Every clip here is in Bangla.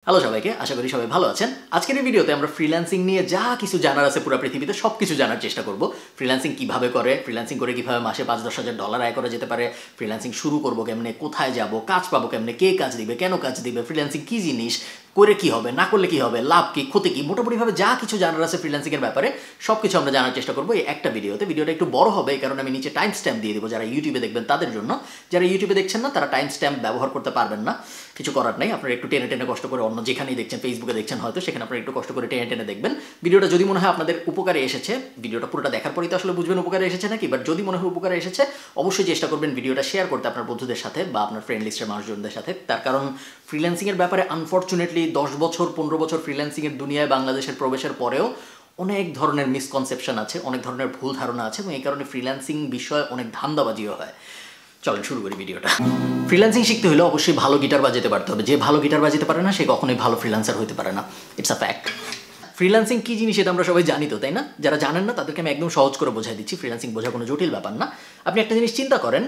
হ্যালো সবাইকে, আশা করি সবাই ভালো আছেন। আজকের এই ভিডিওতে আমরা ফ্রিল্যান্সিং নিয়ে যা কিছু জানার আছে পুরো পৃথিবীতে সব কিছু জানার চেষ্টা করব। ফ্রিল্যান্সিং কিভাবে করে, ফ্রিল্যান্সিং করে কিভাবে মাসে $5-10,000 আয় করা যেতে পারে, ফ্রিল্যান্সিং শুরু করবো কেমনে, কোথায় যাব, কাজ পাবো কেমনে, কে কাজ দিবে, কেন কাজ দিবে, ফ্রিল্যান্সিং কী জিনিস, করে কি হবে, না করলে কি হবে, লাভ কি, ক্ষতি কি, মোটামুটিভাবে যা কিছু জানার আছে ফ্রিল্যান্সিংয়ের ব্যাপারে সব কিছু আমরা জানার চেষ্টা করবো এই একটা ভিডিওতে। ভিডিওটা একটু বড় হবে এই কারণে আমি নিচে টাইম স্ট্যাম্প দিয়ে দেবো, যারা ইউটিউবে দেখবেন তাদের জন্য। যারা ইউটিউবে দেখছেন না তারা টাইম স্ট্যাম্প ব্যবহার করতে পারবেন না, কিছু করার নেই। আপনারা একটু টেনে টেনে কষ্ট করে অন্য যেখানেই দেখছেন, ফেসবুকে দেখছেন হয়তো, সেখানে আপনারা একটু কষ্ট করে টেনে টেনে দেখবেন। ভিডিওটা যদি মনে হয় আপনাদের উপকারে এসেছে, ভিডিওটা পুরোটা দেখার পরেই তো আসলে বুঝবেন উপকারে এসেছে নাকি, বাট যদি মনে হয় উপকারে এসেছে অবশ্যই চেষ্টা করবেন ভিডিওটা শেয়ার করতে আপনার বন্ধুদের সাথে বা আপনার ফ্রেন্ড লিস্টের মানুষজনদের সাথে। তার কারণ ফ্রিল্যান্সিংয়ের ব্যাপারে আনফর্চুনেটলি 10 বছর 15 বছর ফ্রিল্যান্সিংয়ের দুনিয়ায় বাংলাদেশের প্রবেশের পরেও অনেক ধরনের মিসকনসেপশন আছে, অনেক ধরনের ভুল ধারণা আছে, এবং এই কারণে ফ্রিল্যান্সিং বিষয়ে অনেক ধান্দাবাজিও হয়। চলেন শুরু করি ভিডিওটা। ফ্রিল্যান্সিং শিখতে হলে অবশ্যই ভালো গিটার বাজাতে পারতে হবে। যে ভালো গিটার বাজাতে পারে না সে কখনোই ভালো ফ্রিল্যান্সার হতে পারে না। It's a fact. ফ্রিল্যান্সিং কী জিনিস এটা আমরা সবাই জানি তো, তাই না? যারা জানেন না তাদেরকে আমি একদম সহজ করে বোঝাই দিচ্ছি। ফ্রিল্যান্সিং বোঝা কোনো জটিল ব্যাপার না। আপনি একটা জিনিস চিন্তা করেন,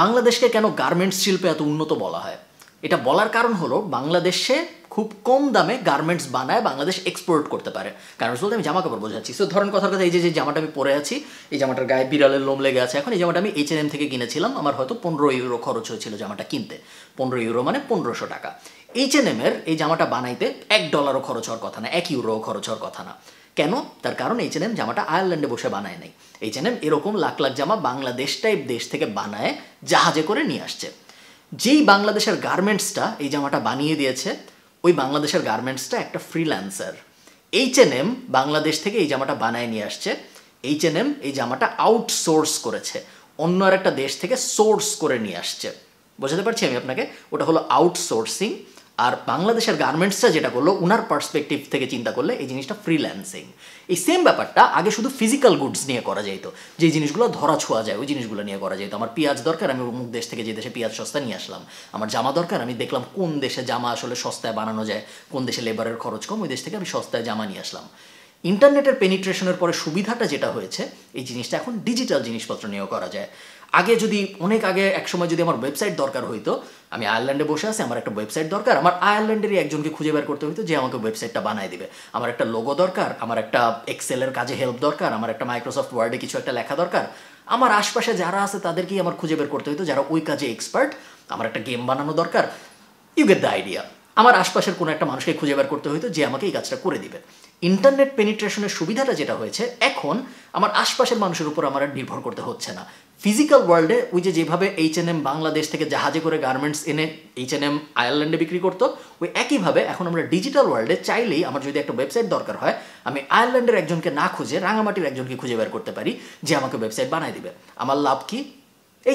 বাংলাদেশকে কেন গার্মেন্টস শিল্পে এত উন্নত বলা হয়? এটা বলার কারণ হলো বাংলাদেশে খুব কম দামে গার্মেন্টস বানায় বাংলাদেশ এক্সপোর্ট করতে পারে। গার্মেন্টস বলতে আমি জামা কাপড় বোঝাচ্ছি। সো ধরেন কথার কথা, এই যে জামাটা আমি পরে আছি, এই জামাটার গায়ে বিড়ালের লোম লেগে আছে, এখন এই জামাটা আমি H&M থেকে কিনেছিলাম, আমার হয়তো 15 ইউরো খরচ হয়েছিল জামাটা কিনতে। 15 ইউরো মানে 1500 টাকা। H&M এর এই জামাটা বানাইতে $1 খরচ হওয়ার কথা না, 1 ইউরো খরচ হওয়ার কথা না। কেন? তার কারণ H&M জামাটা আয়ারল্যান্ডে বসে বানায় নাই। H&M এরকম লাখ লাখ জামা বাংলাদেশ টাইপ দেশ থেকে বানায় জাহাজে করে নিয়ে আসছে। যেই বাংলাদেশের গার্মেন্টসটা এই জামাটা বানিয়ে দিয়েছে, ওই বাংলাদেশের গার্মেন্টসটা একটা ফ্রিল্যান্সার। H&M বাংলাদেশ থেকে এই জামাটা বানায় নিয়ে আসছে। H&M এই জামাটা আউটসোর্স করেছে, অন্য আর একটা দেশ থেকে সোর্স করে নিয়ে আসছে। বোঝাতে পারছি আমি আপনাকে? ওটা হলো আউটসোর্সিং। আর বাংলাদেশের গার্মেন্টসটা যেটা করলো, উনার পার্সপেক্টিভ থেকে চিন্তা করলে এই জিনিসটা ফ্রিল্যান্সিং। এই সেম ব্যাপারটা আগে শুধু ফিজিক্যাল গুডস নিয়ে করা যেত, যে জিনিসগুলো ধরা ছোঁয়া যায় ওই জিনিসগুলো নিয়ে করা যেত। আমার পেঁয়াজ দরকার, আমি অমুক দেশ থেকে যে দেশে পেঁয়াজ সস্তা নিয়ে আসলাম। আমার জামা দরকার, আমি দেখলাম কোন দেশে জামা আসলে সস্তায় বানানো যায়, কোন দেশে লেবারের খরচ কম, ওই দেশ থেকে আমি সস্তায় জামা নিয়ে আসলাম। ইন্টারনেটের পেনিট্রেশনের পরে সুবিধাটা যেটা হয়েছে, এই জিনিসটা এখন ডিজিটাল জিনিসপত্র নিয়েও করা যায়। আগে যদি অনেক আগে এক সময় যদি আমার ওয়েবসাইট দরকার হইতো, আমি আয়ারল্যান্ডে বসে আছি, আমার একটা ওয়েবসাইট দরকার, আমার আয়ারল্যান্ডেরই একজনকে খুঁজে বের করতে হইতো যে আমাকে ওয়েবসাইটটা বানায় দিবে। আমার একটা লোগো দরকার, আমার একটা এক্সেলের কাজে হেল্প দরকার, আমার একটা মাইক্রোসফট ওয়ার্ডে কিছু একটা লেখা দরকার, আমার আশপাশে যারা আছে তাদেরকেই আমার খুঁজে বের করতে হইতো যারা ওই কাজে এক্সপার্ট। আমার একটা গেম বানানো দরকার, ইউ গেট দ্য আইডিয়া। আমার আশপাশের কোনো একটা মানুষকে খুঁজে বের করতে হইতো যে আমাকে এই কাজটা করে দিবে। ইন্টারনেট পেনিট্রেশনের সুবিধাটা যেটা হয়েছে, এখন আমার আশপাশের মানুষের উপর আমার আর নির্ভর করতে হচ্ছে না। ফিজিক্যাল ওয়ার্ল্ডে ওই যে যেভাবে H&M বাংলাদেশ থেকে জাহাজে করে গার্মেন্টস এনে H&M আয়ারল্যান্ডে বিক্রি করতো, ওই একইভাবে এখন আমরা ডিজিটাল ওয়ার্ল্ডে চাইলেই আমার যদি একটা ওয়েবসাইট দরকার হয়, আমি আয়ারল্যান্ডের একজনকে না খুঁজে রাঙামাটির একজনকে খুঁজে বের করতে পারি যে আমাকে ওয়েবসাইট বানায় দিবে। আমার লাভ কি?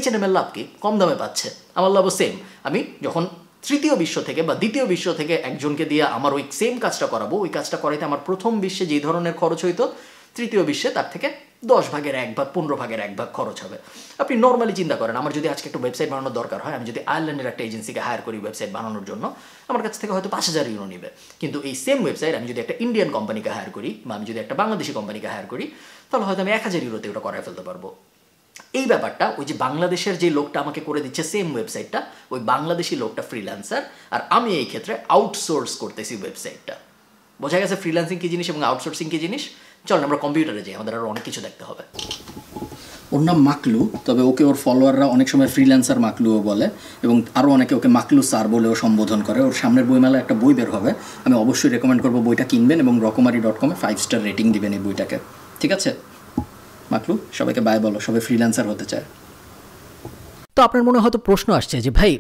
H&M এর লাভ কি? কম দামে পাচ্ছে। আমার লাভও সেম। আমি যখন তৃতীয় বিশ্ব থেকে বা দ্বিতীয় বিশ্ব থেকে একজনকে দিয়ে আমার ওই সেম কাজটা করাবো, ওই কাজটা করাইতে আমার প্রথম বিশ্বে যেই ধরনের খরচ হইতো, তৃতীয় বিশ্বে তার থেকে 10 ভাগের 1 ভাগ, 15 ভাগের 1 ভাগ খরচ হবে। আপনি নর্মালি চিন্তা করেন, আমার যদি আজকে একটা ওয়েবসাইট বানানোর দরকার হয়, আমি যদি আয়ারল্যান্ডের একটা এজেন্সিকে হায়ার করি ওয়েবসাইট বানানোর জন্য, আমার কাছ থেকে হয়তো 5000 ইউরো নেবে। কিন্তু এই সেম ওয়েবসাইট আমি যদি একটা ইন্ডিয়ান কোম্পানিকে হায়ার করি বা আমি যদি একটা বাংলাদেশি কোম্পানিকে হায়ার করি, তাহলে হয়তো আমি 1000 ইউরোতে ওটা করায় ফেলতে পারবো। এই ব্যাপারটা ওই যে বাংলাদেশের যে লোকটা আমাকে করে দিচ্ছে সেম ওয়েবসাইটটা, ওই বাংলাদেশি লোকটা ফ্রিল্যান্সার, আর আমি এই ক্ষেত্রে আউটসোর্স করতেছি ওয়েবসাইটটা। বোঝা গেছে ফ্রিল্যান্সিং কী জিনিস এবং আউটসোর্সিং কী জিনিস? চল আমরা কম্পিউটারে যাই, আমাদের আরও অনেক কিছু দেখতে হবে। ওর নাম মাকলু, তবে ওকে ওর ফলোয়াররা অনেক সময় ফ্রিল্যান্সার মাকলুও বলে, এবং আরও অনেকে ওকে মাকলু স্যার বলেও সম্বোধন করে। ওর সামনের বইমেলায় একটা বই বের হবে, আমি অবশ্যই রেকমেন্ড করবো বইটা কিনবেন এবং রকমারি.com-এ 5 স্টার রেটিং দিবেন এই বইটাকে। ঠিক আছে মাকলু, সবাইকে বাই বলো, সবাই ফ্রিল্যান্সার হতে চায়। তো আপনার মনে হয়তো প্রশ্ন আসছে যে ভাই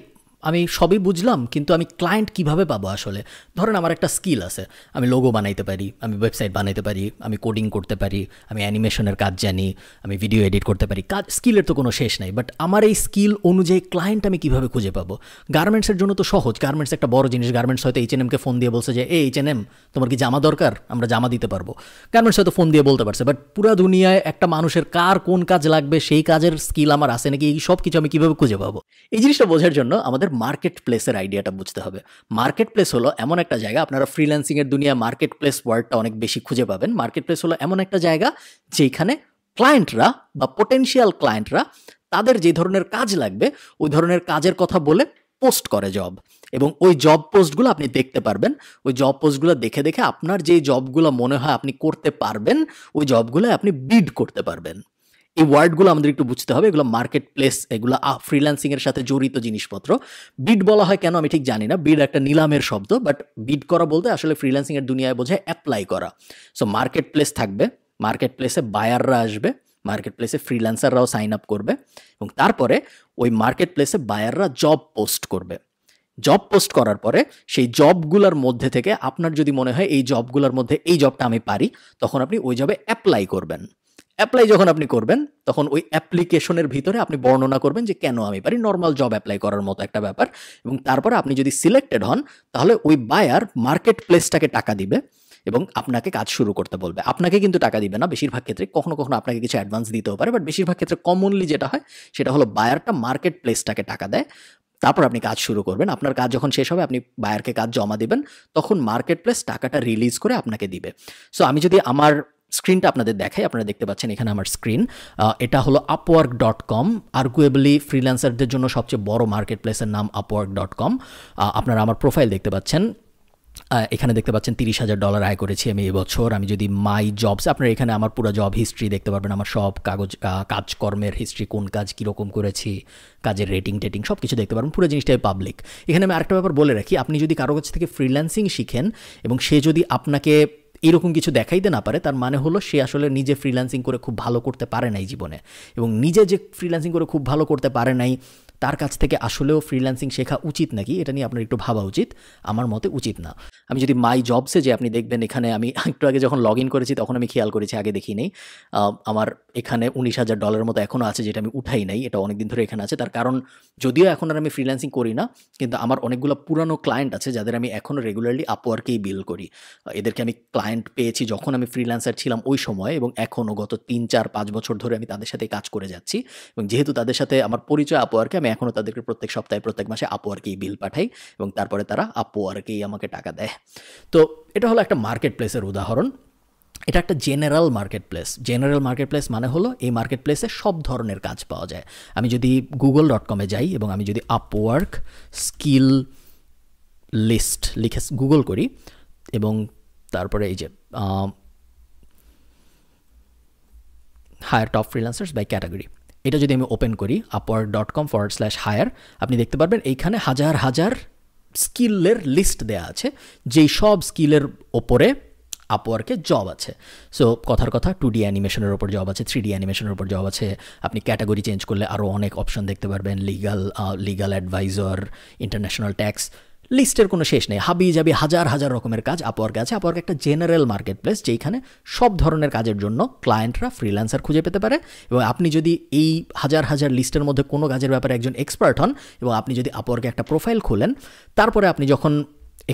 আমি সবই বুঝলাম, কিন্তু আমি ক্লায়েন্ট কিভাবে পাবো আসলে? ধরেন আমার একটা স্কিল আছে, আমি লোগো বানাইতে পারি, আমি ওয়েবসাইট বানাইতে পারি, আমি কোডিং করতে পারি, আমি অ্যানিমেশনের কাজ জানি, আমি ভিডিও এডিট করতে পারি, কাজ স্কিলের তো কোনো শেষ নাই। বাট আমার এই স্কিল অনুযায়ী ক্লায়েন্ট আমি কীভাবে খুঁজে পাবো? গার্মেন্টসের জন্য তো সহজ, গার্মেন্টস একটা বড় জিনিস। গার্মেন্টস হয়তো H&M-কে ফোন দিয়ে বলছে যে H&M তোমার কি জামা দরকার, আমরা জামা দিতে পারবো। গার্মেন্টস হয়তো ফোন দিয়ে বলতে পারছে, বাট পুরো দুনিয়ায় একটা মানুষের কার কোন কাজ লাগবে, সেই কাজের স্কিল আমার আছে নাকি, এই সব কিছু আমি কীভাবে খুঁজে পাবো? এই জিনিসটা বোঝার জন্য আমাদের মার্কেট প্লেসের আইডিয়াটা বুঝতে হবে। মার্কেট প্লেস হলো এমন একটা জায়গা, আপনারা ফ্রিল্যান্সিংয়ের দুনিয়া মার্কেট প্লেস ওয়ার্ডটা অনেক বেশি খুঁজে পাবেন। মার্কেট প্লেস হলো এমন একটা জায়গা যেখানে ক্লায়েন্টরা বা পোটেনশিয়াল ক্লায়েন্টরা তাদের যে ধরনের কাজ লাগবে ওই ধরনের কাজের কথা বলে পোস্ট করে জব, এবং ওই জব পোস্টগুলো আপনি দেখতে পারবেন। ওই জব পোস্টগুলো দেখে দেখে আপনার যে জবগুলো মনে হয় আপনি করতে পারবেন, ওই জবগুলো আপনি বিড করতে পারবেন। এই ওয়ার্ডগুলো আমাদের একটু বুঝতে হবে, এগুলো মার্কেট প্লেস, এগুলো ফ্রিল্যান্সিং এর সাথে জড়িত জিনিসপত্র। বিড বলা হয় কেন আমি ঠিক জানি না, বিড একটা নিলামের শব্দ, বাট বিড করা বলতে আসলে ফ্রিল্যান্সিং এর দুনিয়ায় বোঝায় অ্যাপ্লাই করা। সো মার্কেট প্লেস থাকবে, মার্কেট প্লেসে বায়াররা আসবে, মার্কেট প্লেসে ফ্রিল্যান্সাররাও সাইন আপ করবে, এবং তারপরে ওই মার্কেট প্লেসে বায়াররা জব পোস্ট করবে। জব পোস্ট করার পরে সেই জবগুলোর মধ্যে থেকে আপনার যদি মনে হয় এই জবগুলোর মধ্যে এই জবটা আমি পারি, তখন আপনি ওই জবে অ্যাপ্লাই করবেন। অ্যাপ্লাই যখন আপনি করবেন, তখন ওই অ্যাপ্লিকেশনের ভিতরে আপনি বর্ণনা করবেন যে কেন আমি পারি, নর্মাল জব অ্যাপ্লাই করার মতো একটা ব্যাপার। এবং তারপরে আপনি যদি সিলেক্টেড হন, তাহলে ওই বায়ার মার্কেট প্লেসটাকে টাকা দিবে এবং আপনাকে কাজ শুরু করতে বলবে। আপনাকে কিন্তু টাকা দিবে না বেশিরভাগ ক্ষেত্রে, কখনো কখনো আপনাকে কিছু অ্যাডভান্স দিতেও পারে, বাট বেশিরভাগ ক্ষেত্রে কমনলি যেটা হয় সেটা হলো বায়ারটা মার্কেট প্লেসটাকে টাকা দেয়। তারপর আপনি কাজ শুরু করবেন। আপনার কাজ যখন শেষ হবে, আপনি বায়ারকে কাজ জমা দিবেন, তখন মার্কেট প্লেস টাকাটা রিলিজ করে আপনাকে দিবে। সো আমি যদি আমার স্ক্রিনটা আপনাদের দেখাই, আপনারা দেখতে পাচ্ছেন এখানে আমার স্ক্রিন। এটা হলো upwork.com, আর্গুয়েবলি ফ্রিল্যান্সারদের জন্য সবচেয়ে বড় মার্কেট প্লেসের নাম upwork.com। আপনারা আমার প্রোফাইল দেখতে পাচ্ছেন, এখানে দেখতে পাচ্ছেন $30,000 আয় করেছি আমি এবছর। আমি যদি মাই জবস, আপনারা এখানে আমার পুরো জব হিস্ট্রি দেখতে পারবেন, আমার সব কাজকর্মের হিস্ট্রি, কোন কাজ কীরকম করেছি, কাজের রেটিং টেটিং সব কিছু দেখতে পারবেন, পুরো জিনিসটাই পাবলিক। এখানে আমি আরেকটা ব্যাপার বলে রাখি, আপনি যদি কারো কাছ থেকে ফ্রিল্যান্সিং শিখেন এবং সে যদি আপনাকে এরকম কিছু দেখাইতে না পারে, তার মানে হলো সে আসলে নিজে ফ্রিল্যান্সিং করে খুব ভালো করতে পারে নাই জীবনে, এবং নিজে যে ফ্রিল্যান্সিং করে খুব ভালো করতে পারে নাই, তার কাছ থেকে আসলেও ফ্রিল্যান্সিং শেখা উচিত নাকি, এটা নিয়ে আপনার একটু ভাবা উচিত। আমার মতে উচিত না। আমি যদি মাই জবসে যে আপনি দেখবেন, এখানে আমি একটু আগে যখন লগ ইন করেছি তখন আমি খেয়াল করেছি, আগে দেখি নেই, আমার এখানে $19,000 মতো এখনও আছে, যেটা আমি উঠাই নাই, এটা অনেকদিন ধরে এখানে আছে। তার কারণ যদিও এখন আর আমি ফ্রিল্যান্সিং করি না, কিন্তু আমার অনেকগুলো পুরানো ক্লায়েন্ট আছে যাদের আমি এখনও রেগুলারলি আপওয়ার্কেই বিল করি। এদেরকে আমি ক্লায়েন্ট পেয়েছি যখন আমি ফ্রিল্যান্সার ছিলাম ওই সময়, এবং এখনও গত 3, 4, 5 বছর ধরে আমি তাদের সাথে কাজ করে যাচ্ছি। এবং যেহেতু তাদের সাথে আমার পরিচয় আপওয়ার্কে, আমি এখনও তাদেরকে প্রত্যেক সপ্তাহে প্রত্যেক মাসে আপওয়ার্কেই বিল পাঠাই, এবং তারপরে তারা আপওয়ার্কেই আমাকে টাকা দেয়। তো এটা হলো একটা মার্কেট প্লেসের উদাহরণ। এটা একটা general market place. General market place মানে হলো এই মার্কেট প্লেসে সব ধরনের কাজ পাওয়া যায়। আমি যদি google.com-এ যাই এবং আমি যদি আপওয়ার্ক স্কিল লিস্ট লিখে গুগল করি, এবং তারপরে এই যে hire top freelancers by category, এটা যদি আমি ওপেন করি upwork.com/hire, আপনি দেখতে পারবেন এইখানে হাজার হাজার স্কিলের লিস্ট দেয়া আছে, যেই সব স্কিলের ওপরে আপওয়ার্কে জব আছে। সো কথার কথা 2D অ্যানিমেশনের ওপর জব আছে, 3D অ্যানিমেশনের ওপর জব আছে। আপনি ক্যাটাগরি চেঞ্জ করলে আরও অনেক অপশন দেখতে পারবেন, লিগাল অ্যাডভাইজর, ইন্টারন্যাশনাল ট্যাক্স, লিস্টের কোনো শেষ নেই। হাবি যাবি হাজার হাজার রকমের কাজ আপওয়ার্কে আছে। আপওয়ার্ক একটা জেনারেল মার্কেট প্লেস, যেখানে সব ধরনের কাজের জন্য ক্লায়েন্টরা ফ্রিল্যান্সার খুঁজে পেতে পারে। এবং আপনি যদি এই হাজার হাজার লিস্টের মধ্যে কোনো কাজের ব্যাপারে একজন এক্সপার্ট হন, এবং আপনি যদি আপওয়ার্কে একটা প্রোফাইল খোলেন, তারপরে আপনি যখন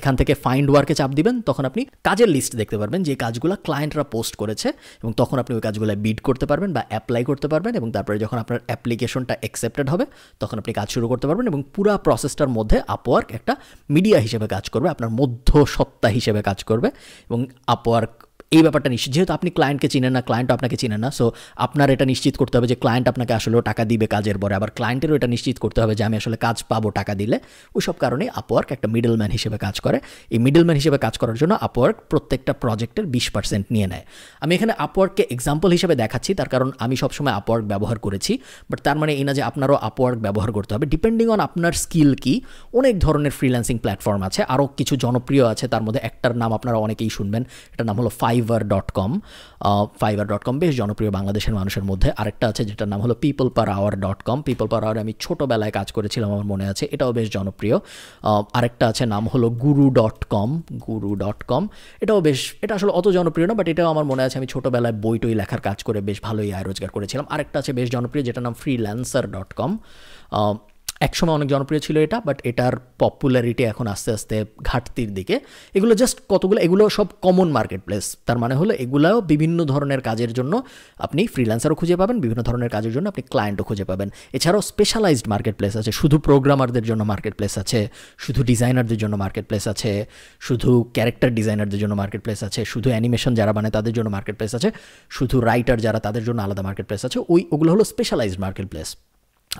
এখান থেকে ফাইন্ড ওয়ার্কে চাপ দিবেন, তখন আপনি কাজের লিস্ট দেখতে পারবেন যে কাজগুলো ক্লায়েন্টরা পোস্ট করেছে, এবং তখন আপনি ওই কাজগুলো বিড করতে পারবেন বা অ্যাপ্লাই করতে পারবেন। এবং তারপরে যখন আপনার অ্যাপ্লিকেশনটা অ্যাকসেপ্টেড হবে, তখন আপনি কাজ শুরু করতে পারবেন। এবং পুরো প্রসেসটার মধ্যে আপওয়ার্ক একটা মিডিয়া হিসেবে কাজ করবে, আপনার মধ্যসত্ত্বা হিসেবে কাজ করবে। এবং আপওয়ার্ক এই ব্যাপারটা নিশ্চিত, যেহেতু আপনি ক্লায়েন্টকে চিনেন না, ক্লায়েন্ট আপনাকে চিনেন না, সো আপনার এটা নিশ্চিত করতে হবে যে ক্লায়েন্ট আপনাকে আসলেও টাকা দিবে কাজের পরে, আবার ক্লায়েন্টেরও এটা নিশ্চিত করতে হবে যে আমি আসলে কাজ পাবো টাকা দিলে। ওইসব কারণে আপওয়ার্ক একটা মিডলম্যান হিসেবে কাজ করে। এই মিডলম্যান হিসেবে কাজ করার জন্য আপওয়ার্ক প্রত্যেকটা প্রজেক্টের 20% নিয়ে নেয়। আমি এখানে আপওয়ার্ককে এক্সাম্পল হিসেবে দেখাচ্ছি, তার কারণ আমি সবসময় আপওয়ার্ক ব্যবহার করেছি, বাট তার মানে এই না যে আপনারও আপওয়ার্ক ব্যবহার করতে হবে। ডিপেন্ডিং অন আপনার স্কিল কি, অনেক ধরনের ফ্রিল্যান্সিং প্ল্যাটফর্ম আছে, আরও কিছু জনপ্রিয় আছে, তার মধ্যে একটার নাম আপনারা অনেকেই শুনবেন, এটার নাম হলো fiverr.com। fiverr.com বেশ জনপ্রিয় বাংলাদেশের মানুষের মধ্যে। আরেকটা আছে যেটার নাম হলো peopleperhour.com। peopleperhour আমি ছোটোবেলায় কাজ করেছিলাম, আমার মনে আছে, এটাও বেশ জনপ্রিয়। আরেকটা আছে নাম হলো guru.com। এটা আসলে অত জনপ্রিয় না, বাট এটাও আমার মনে আছে, আমি ছোটোবেলায় বই টই লেখার কাজ করে বেশ ভালোই আয় রোজগার করেছিলাম। আরেকটা আছে বেশ জনপ্রিয়, যেটার নাম freelancer.com। একসময় অনেক জনপ্রিয় ছিল এটা, বাট এটার পপুলারিটি এখন আস্তে আস্তে ঘাটতির দিকে। এগুলো জাস্ট কতগুলো, এগুলো সব কমন মার্কেট প্লেস। তার মানে হলো এগুলাও বিভিন্ন ধরনের কাজের জন্য আপনি ফ্রিল্যান্সারও খুঁজে পাবেন, বিভিন্ন ধরনের কাজের জন্য আপনি ক্লায়েন্টও খুঁজে পাবেন। এছাড়াও স্পেশালাইজড মার্কেট প্লেস আছে, শুধু প্রোগ্রামারদের জন্য মার্কেট প্লেস আছে, শুধু ডিজাইনারদের জন্য মার্কেট প্লেস আছে, শুধু ক্যারেক্টার ডিজাইনারদের জন্য মার্কেট প্লেস আছে, শুধু অ্যানিমেশন যারা বানায় তাদের জন্য মার্কেট প্লেস আছে, শুধু রাইটার যারা তাদের জন্য আলাদা মার্কেট প্লেস আছে। ওগুলো হলো স্পেশালাইজড মার্কেট প্লেস।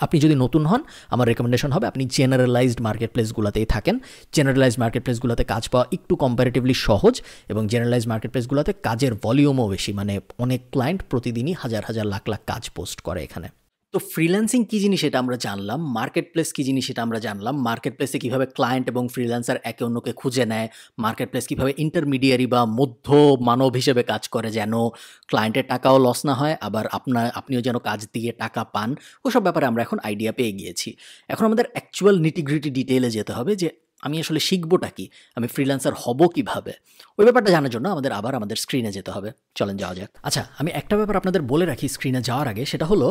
আপনি যদি নতুন হন আমার রেকমেন্ডেশন হবে আপনি জেনারেলাইজড মার্কেট প্লেসগুলোতেই থাকেন। জেনারেলাইজড মার্কেট প্লেসগুলোতে কাজ পাওয়া একটু কম্পারেটিভলি সহজ এবং জেনারেলাইজড মার্কেট প্লেসগুলোতে কাজের ভলিউমও বেশি, মানে অনেক ক্লায়েন্ট প্রতিদিনই হাজার হাজার লাখ লাখ কাজ পোস্ট করে এখানে। তো ফ্রিল্যান্সিং কী জিনিস এটা আমরা জানলাম, মার্কেট প্লেস কী জিনিস এটা আমরা জানলাম, মার্কেট প্লেসে কীভাবে ক্লায়েন্ট এবং ফ্রিল্যান্সার একে অন্যকে খুঁজে নেয়, মার্কেট প্লেস কীভাবে ইন্টারমিডিয়ারি বা মধ্য মানব হিসেবে কাজ করে যেন ক্লায়েন্টের টাকাও লস না হয় আবার আপনিও যেন কাজ দিয়ে টাকা পান, ওসব ব্যাপারে আমরা এখন আইডিয়া পেয়ে গিয়েছি। এখন আমাদের অ্যাকচুয়াল নিটিগ্রিটি ডিটেইলে যেতে হবে যে আমি আসলে শিখবোটা কি, আমি ফ্রিল্যান্সার হব কিভাবে, ওই ব্যাপারটা জানার জন্য আমাদের স্ক্রিনে যেতে হবে। চলেন যাওয়া যাক। আচ্ছা, আমি একটা ব্যাপার আপনাদের বলে রাখি স্ক্রিনে যাওয়ার আগে, সেটা হলো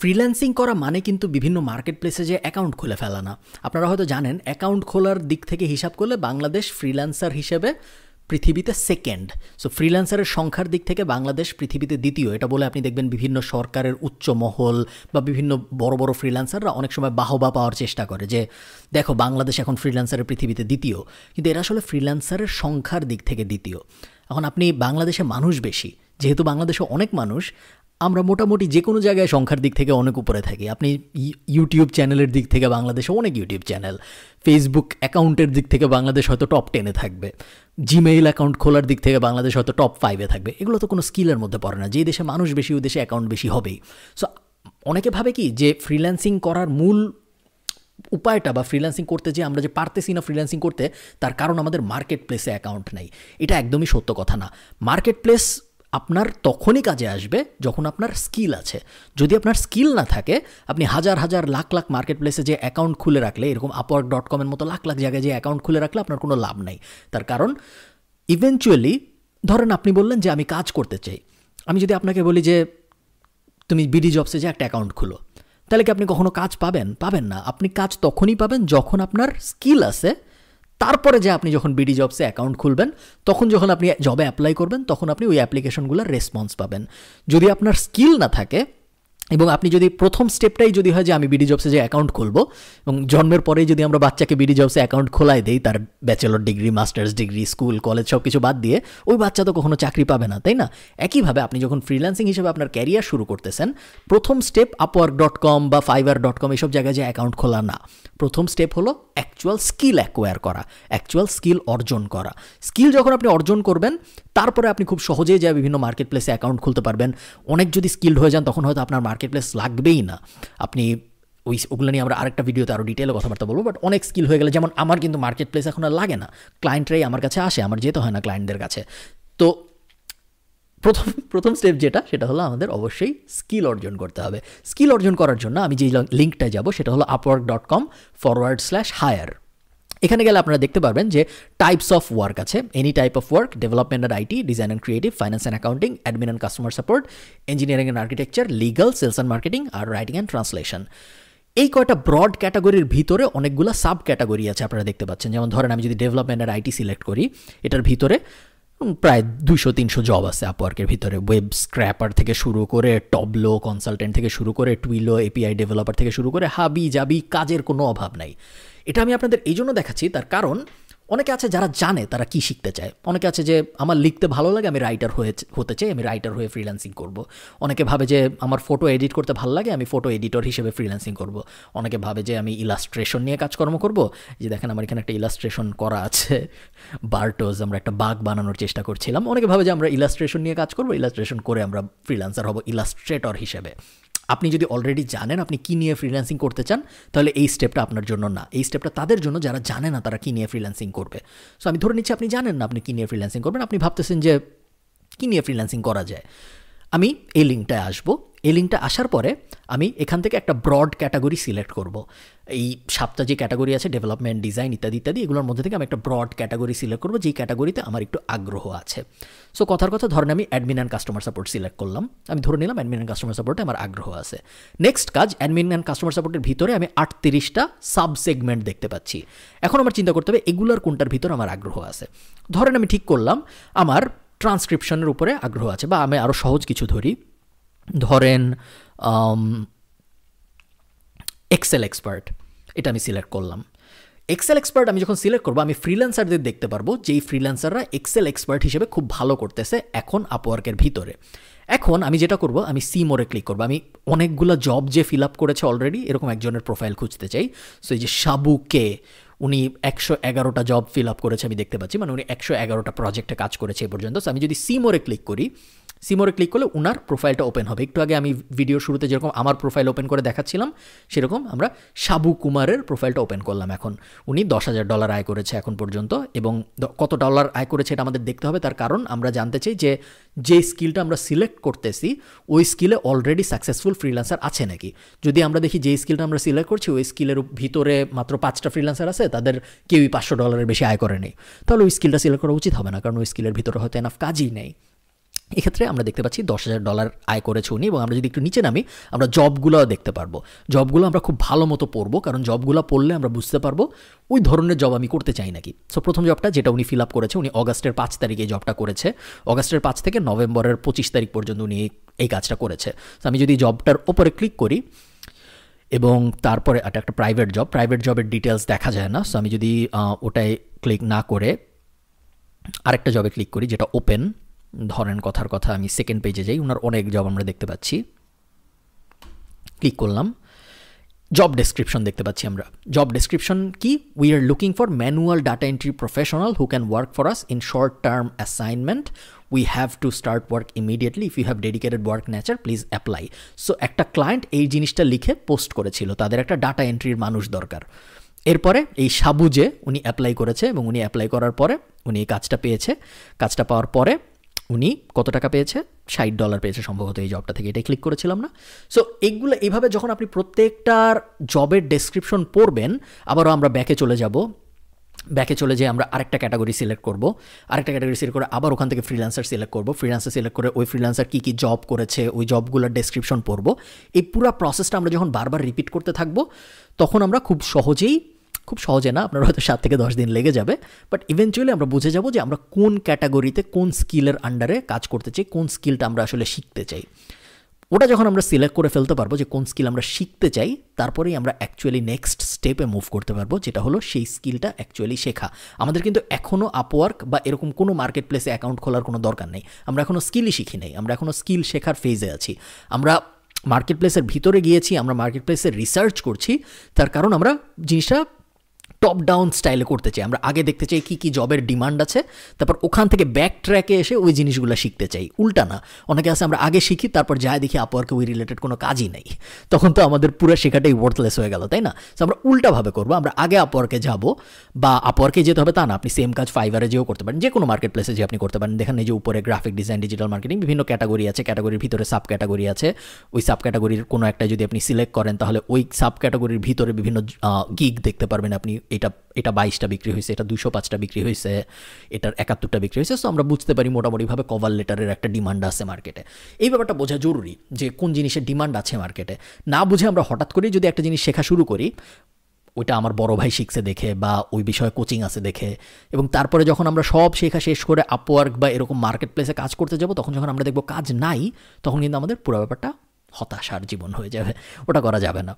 ফ্রিল্যান্সিং করা মানে কিন্তু বিভিন্ন মার্কেট প্লেসে যে অ্যাকাউন্ট খুলে ফেলা না। আপনারা হয়তো জানেন অ্যাকাউন্ট খোলার দিক থেকে হিসাব করলে বাংলাদেশ ফ্রিল্যান্সার হিসেবে পৃথিবীতে সেকেন্ড। সো ফ্রিল্যান্সারের সংখ্যার দিক থেকে বাংলাদেশ পৃথিবীতে দ্বিতীয়। এটা বলে আপনি দেখবেন বিভিন্ন সরকারের উচ্চ মহল বা বিভিন্ন বড় বড় ফ্রিল্যান্সাররা অনেক সময় বাহবা পাওয়ার চেষ্টা করে যে দেখো বাংলাদেশ এখন ফ্রিল্যান্সারের পৃথিবীতে দ্বিতীয়, কিন্তু এরা আসলে ফ্রিল্যান্সারের সংখ্যার দিক থেকে দ্বিতীয়। এখন আপনি বাংলাদেশে মানুষ বেশি, যেহেতু বাংলাদেশে অনেক মানুষ, আমরা মোটামুটি যে কোনো জায়গায় সংখ্যার দিক থেকে অনেক উপরে থাকি। আপনি ইউটিউব চ্যানেলের দিক থেকে বাংলাদেশে অনেক ইউটিউব চ্যানেল, ফেসবুক অ্যাকাউন্টের দিক থেকে বাংলাদেশ হয়তো টপ 10-এ থাকবে, জিমেইল অ্যাকাউন্ট খোলার দিক থেকে বাংলাদেশ হয়তো টপ 5-এ থাকবে। এগুলো তো কোনো স্কিলের মধ্যে পড়ে না, যে দেশে মানুষ বেশি ওই দেশে অ্যাকাউন্ট বেশি হবেই। সো অনেকে ভাবে কি যে ফ্রিল্যান্সিং করার মূল উপায়টা বা ফ্রিল্যান্সিং করতে যে আমরা যে পারতেছি না ফ্রিল্যান্সিং করতে, তার কারণ আমাদের মার্কেট প্লেসে অ্যাকাউন্ট নেই। এটা একদমই সত্য কথা না। মার্কেট প্লেস আপনার তখনই কাজে আসবে যখন আপনার স্কিল আছে। যদি আপনার স্কিল না থাকে, আপনি হাজার হাজার লাখ লাখ মার্কেট প্লেসে যে অ্যাকাউন্ট খুলে রাখলে, এরকম upwork.com-এর মতো লাখ লাখ জায়গায় যে অ্যাকাউন্ট খুলে রাখলে আপনার কোনো লাভ নেই। তার কারণ ইভেনচুয়ালি ধরেন আপনি বললেন যে আমি কাজ করতে চাই, আমি যদি আপনাকে বলি যে তুমি বিডি জবসে যে একটা অ্যাকাউন্ট খুলো, তাহলে কি আপনি কখনো কাজ পাবেন না। আপনি কাজ তখনই পাবেন যখন আপনার স্কিল আছে, তারপরে যে আপনি যখন বিডি জবসে অ্যাকাউন্ট খুলবেন, তখন যখন আপনি জবে অ্যাপ্লাই করবেন, তখন আপনি ওই অ্যাপ্লিকেশনগুলোর রেসপন্স পাবেন। যদি আপনার স্কিল না থাকে এবং আপনি যদি প্রথম স্টেপটাই যদি হয় যে আমি বিডি জবসে যে অ্যাকাউন্ট খুলবো, এবং জন্মের পরেই যদি আমরা বাচ্চাকে বিডি জবসে অ্যাকাউন্ট খোলাই দেই, তার bachelor degree, masters degree, school college সব কিছু বাদ দিয়ে, ওই বাচ্চা তো কখনো চাকরি পাবে না, তাই না? একইভাবে আপনি যখন ফ্রিল্যান্সিং হিসেবে আপনার ক্যারিয়ার শুরু করতেছেন, প্রথম স্টেপ upwork.com বা fiverr.com এসব জায়গায় যে অ্যাকাউন্ট খোলা না। প্রথম স্টেপ হলো অ্যাকচুয়াল স্কিল অ্যাকোয়ার করা, অ্যাকচুয়াল স্কিল অর্জন করা। স্কিল যখন আপনি অর্জন করবেন, তারপরে আপনি খুব সহজেই যায় বিভিন্ন মার্কেট প্লেসে অ্যাকাউন্ট খুলতে পারবেন। অনেক যদি স্কিল্ড হয়ে যান, তখন হয়তো আপনার মার্কেট প্লেস লাগবেই না। আপনি ওগুলো নিয়ে আমরা আরেকটা ভিডিওতে আরও ডিটেলে কথাবার্তা বলবো। বাট অনেক স্কিল হয়ে গেলে, যেমন আমার কিন্তু মার্কেট প্লেস এখন আর লাগে না, ক্লায়েন্টরাই আমার কাছে আসে, আমার যেতে হয় না ক্লায়েন্টদের কাছে। তো প্রথম স্টেপ যেটা, সেটা হলো আমাদের অবশ্যই স্কিল অর্জন করতে হবে। স্কিল অর্জন করার জন্য আমি যে লিঙ্কটায় যাব, সেটা হলো upwork.com/hire। এখানে গেলে আপনারা দেখতে পারবেন যে টাইপস অফ ওয়ার্ক আছে, any type of work, development and IT, design and creative, finance and accounting, admin and customer support, engineering and architecture, legal, sales and marketing, আর রাইটিং অ্যান্ড ট্রান্সলেশন। এই কয়টা ব্রড ক্যাটাগরির ভিতরে অনেকগুলো সাব ক্যাটাগরি আছে আপনারা দেখতে পাচ্ছেন। যেমন ধরেন আমি যদি ডেভেলপমেন্ট অ্যান্ড আইটি সিলেক্ট করি, এটার ভিতরে প্রায় 200-300 জব আছে আপওয়ার্কের ভিতরে। ওয়েব স্ক্র্যাপার থেকে শুরু করে, টবলো কনসালটেন্ট থেকে শুরু করে, টুইলো এপিআই ডেভেলপার থেকে শুরু করে, হাবি জাবি কাজের কোনো অভাব নাই। এটা আমি আপনাদের এই জন্য দেখাচ্ছি, তার কারণ অনেকে আছে যারা জানে তারা কি শিখতে চায়। অনেকে আছে যে আমার লিখতে ভালো লাগে, আমি রাইটার হতে চাই, আমি রাইটার হয়ে ফ্রিল্যান্সিং করব। অনেকে ভাবে যে আমার ফটো এডিট করতে ভালো লাগে, আমি ফটো এডিটর হিসেবে ফ্রিল্যান্সিং করব। অনেকে ভাবে যে আমি ইলাস্ট্রেশন নিয়ে কাজকর্ম করব। যে দেখেন আমার এখানে একটা ইলাস্ট্রেশন করা আছে, বার্টোজ, আমরা একটা বাঘ বানানোর চেষ্টা করছিলাম। অনেকে ভাবে যে আমরা ইলাস্ট্রেশন নিয়ে কাজ করব, ইলাস্ট্রেশন করে আমরা ফ্রিল্যান্সার হব ইলাস্ট্রেটর হিসেবে। আপনি যদি অলরেডি জানেন আপনি কী নিয়ে ফ্রিল্যান্সিং করতে চান, তাহলে এই স্টেপটা আপনার জন্য না। এই স্টেপটা তাদের জন্য যারা জানে না তারা কী নিয়ে ফ্রিল্যান্সিং করবে। সো আমি ধরে নিচ্ছি আপনি জানেন না আপনি কী নিয়ে ফ্রিল্যান্সিং করবেন, আপনি ভাবতেছেন যে কী নিয়ে ফ্রিল্যান্সিং করা যায়। আমি এই লিঙ্কটায় আসবো। এই লিঙ্কটা আসার পরে আমি এখান থেকে একটা ব্রড ক্যাটাগরি সিলেক্ট করব। এই 7টা যে ক্যাটাগরি আছে, ডেভেলপমেন্ট, ডিজাইন ইত্যাদি ইত্যাদি, এগুলোর মধ্যে থেকে আমি একটা ব্রড ক্যাটাগরি সিলেক্ট করবো, যেই ক্যাটাগরিতে আমার একটু আগ্রহ আছে। সো কথার কথা ধরেন আমি admin and customer support select করলাম। আমি ধরে নিলাম অ্যাডমিন অ্যান্ড কাস্টমার সাপোর্টে আমার আগ্রহ আছে। নেক্সট কাজ, অ্যাডমিন অ্যান্ড কাস্টমার সাপোর্টের ভিতরে আমি 38টা সাব সেগমেন্ট দেখতে পাচ্ছি। এখন আমার চিন্তা করতে হবে এগুলোর কোনটার ভিতরে আমার আগ্রহ আছে। ধরেন আমি ঠিক করলাম আমার ট্রান্সক্রিপশনের উপরে আগ্রহ আছে, বা আমি আরও সহজ কিছু ধরি, ধরেন এক্সেল এক্সপার্ট, এটা আমি সিলেক্ট করলাম। এক্সেল এক্সপার্ট আমি যখন সিলেক্ট করবো আমি ফ্রিল্যান্সারদের দেখতে পারবো যেই ফ্রিল্যান্সাররা এক্সেল এক্সপার্ট হিসেবে খুব ভালো করতেছে এখন আপওয়ার্কের ভিতরে। এখন আমি যেটা করব, আমি সি মোরে ক্লিক করবো। আমি অনেকগুলো জব যে ফিল আপ করেছে অলরেডি এরকম একজনের প্রোফাইল খুঁজতে চাই। সো এই যে সাবুকে, উনি 111টা জব ফিল আপ করেছে আমি দেখতে পাচ্ছি, মানে উনি 111টা প্রজেক্টে কাজ করেছে এ পর্যন্ত। সো আমি যদি সি মোরে ক্লিক করি, সি মোরে ক্লিক করলে ওনার প্রোফাইলটা ওপেন হবে। একটু আগে আমি ভিডিওর শুরুতে যেরকম আমার প্রোফাইল ওপেন করে দেখাচ্ছিলাম সেরকম আমরা সাবু কুমারের প্রোফাইলটা ওপেন করলাম। এখন উনি $10,000 আয় করেছে এখন পর্যন্ত, এবং কত ডলার আয় করেছে এটা আমাদের দেখতে হবে। তার কারণ আমরা জানতে চাই যে স্কিলটা আমরা সিলেক্ট করতেছি ওই স্কিলে অলরেডি সাকসেসফুল ফ্রিল্যান্সার আছে নাকি। যদি আমরা দেখি যে স্কিলটা আমরা সিলেক্ট করছি ওই স্কিলের ভিতরে মাত্র 5টা ফ্রিল্যান্সার আছে, তাদের কেউই $500 বেশি আয় করে নেই, তাহলে ওই স্কিলটা সিলেক্ট করা উচিত হবে না, কারণ ওই স্কিলের ভিতরে হয়তো এনাফ কাজই নেই। এক্ষেত্রে আমরা দেখতে পাচ্ছি $10,000 আয় করেছে উনি। এবং আমরা যদি একটু নিচে নামি আমরা জবগুলো দেখতে পারবো। জবগুলো আমরা খুব ভালো মতো পড়বো, কারণ জবগুলো পড়লে আমরা বুঝতে পারবো ওই ধরনের জব আমি করতে চাই নাকি। সো প্রথম জবটা যেটা উনি ফিল আপ করেছে, উনি অগাস্টের 5 তারিখে এই জবটা করেছে। অগাস্টের 5 থেকে নভেম্বরের 25 তারিখ পর্যন্ত উনি এই কাজটা করেছে। সো আমি যদি জবটার ওপরে ক্লিক করি এবং তারপরে এটা একটা প্রাইভেট জব, প্রাইভেট জবের ডিটেলস দেখা যায় না। সো আমি যদি ওটায় ক্লিক না করে আরেকটা জবে ক্লিক করি যেটা ওপেন, ধরেন কথার কথা আমি সেকেন্ড পেজে যাই, ওনার অনেক জব আমরা দেখতে পাচ্ছি। ক্লিক করলাম, জব ডেসক্রিপশন দেখতে পাচ্ছি আমরা। জব ডেসক্রিপশন কি? We are looking for manual data entry professional who can work for us in short term assignment. We have to start work immediately. If you have dedicated work nature please apply. So একটা ক্লায়েন্ট এই জিনিসটা লিখে পোস্ট করেছিল, তাদের একটা ডাটা এন্ট্রির মানুষ দরকার। এরপরে এই সাবুজে উনি অ্যাপ্লাই করেছে এবং উনি অ্যাপ্লাই করার পরে উনি এই কাজটা পেয়েছে। কাজটা পাওয়ার পরে উনি কত টাকা পেয়েছে? $60 পেয়েছে সম্ভবত এই জবটা থেকে। এটাই ক্লিক করেছিলাম না? সো এইগুলো এইভাবে যখন আপনি প্রত্যেকটার জবের ডেসক্রিপশন পড়বেন, আবারও আমরা ব্যাকে চলে যাব। ব্যাকে চলে যেয়ে আমরা আরেকটা ক্যাটাগরি সিলেক্ট করব। আরেকটা ক্যাটাগরি সিলেক্ট করে আবার ওখান থেকে ফ্রিল্যান্সার সিলেক্ট করব। ফ্রিল্যান্সার সিলেক্ট করে ওই ফ্রিল্যান্সার কী কী জব করেছে ওই জবগুলোর ডেসক্রিপশন পড়ব। এই পুরো প্রসেসটা আমরা যখন বারবার রিপিট করতে থাকবো তখন আমরা খুব সহজে না, আপনার হয়তো 7 থেকে 10 দিন লেগে যাবে, বাট ইভেনচুয়ালি আমরা বুঝে যাব যে আমরা কোন ক্যাটাগরিতে কোন স্কিলের আন্ডারে কাজ করতে চাই, কোন স্কিলটা আমরা আসলে শিখতে চাই। ওটা যখন আমরা সিলেক্ট করে ফেলতে পারবো যে কোন স্কিল আমরা শিখতে চাই, তারপরেই আমরা অ্যাকচুয়ালি নেক্সট স্টেপে মুভ করতে পারবো, যেটা হলো সেই স্কিলটা অ্যাকচুয়ালি শেখা। আমাদের কিন্তু এখনও আপওয়ার্ক বা এরকম কোনো মার্কেট প্লেসে অ্যাকাউন্ট খোলার কোনো দরকার নেই। আমরা এখনও স্কিলই শিখি নাই, আমরা এখনও স্কিল শেখার ফেজে আছি। আমরা মার্কেট প্লেসের ভিতরে গিয়েছি, আমরা মার্কেট প্লেসে রিসার্চ করছি, তার কারণ আমরা জিনিসটা টপ ডাউন স্টাইলে করতে চাই। আমরা আগে দেখতে চাই কী কী জবের ডিমান্ড আছে, তারপর ওখান থেকে ব্যাক ট্র্যাকে এসে ওই জিনিসগুলো শিখতে চাই। উল্টা না, অনেকে আছে আমরা আগে শিখি তারপর যাই দেখি আপওয়ার্কে ওই রিলেটেড কোনো কাজই নেই, তখন তো আমাদের পুরো শেখাটাই ওয়ার্থলেস হয়ে গেল, তাই না? সো আমরা উল্টাভাবে করবো, আমরা আগে আপওয়ার্কে যাব, বা আপওয়ার্কে যেতে হবে তা না, আপনি সেম কাজ ফাইবারে যেও করতে পারেন, যে কোনো মার্কেট প্লেসে যে আপনি করতে পারেন। দেখেন এই যে উপরে গ্রাফিক ডিজাইন, ডিজিটাল মার্কেটিং, বিভিন্ন ক্যাটাগরি আছে, ক্যাটাগরির ভিতরে সাব ক্যাটাগরি আছে। ওই সাব ক্যাটাগরির কোনো একটা যদি আপনি সিলেক্ট করেন তাহলে ওই সাব ক্যাটাগরির ভিতরে বিভিন্ন গিগ দেখতে পারবেন আপনি। এটা 22টা বিক্রি হয়েছে, এটা 205টা বিক্রি হয়েছে, এটার 71টা বিক্রি হয়েছে। সো আমরা বুঝতে পারি মোটামুটিভাবে কভার লেটারের একটা ডিমান্ড আছে মার্কেটে। এই ব্যাপারটা বোঝা জরুরি যে কোন জিনিসের ডিমান্ড আছে মার্কেটে। না বুঝে আমরা হঠাৎ করে যদি একটা জিনিস শেখা শুরু করি, ওইটা আমার বড় ভাই শিখছে দেখে বা ওই বিষয়ে কোচিং আছে দেখে, এবং তারপরে যখন আমরা সব শেখা শেষ করে আপওয়ার্ক বা এরকম মার্কেট প্লেসে কাজ করতে যাব, তখন যখন আমরা দেখব কাজ নাই, তখন কিন্তু আমাদের পুরো ব্যাপারটা হতাশার জীবন হয়ে যাবে। ওটা করা যাবে না।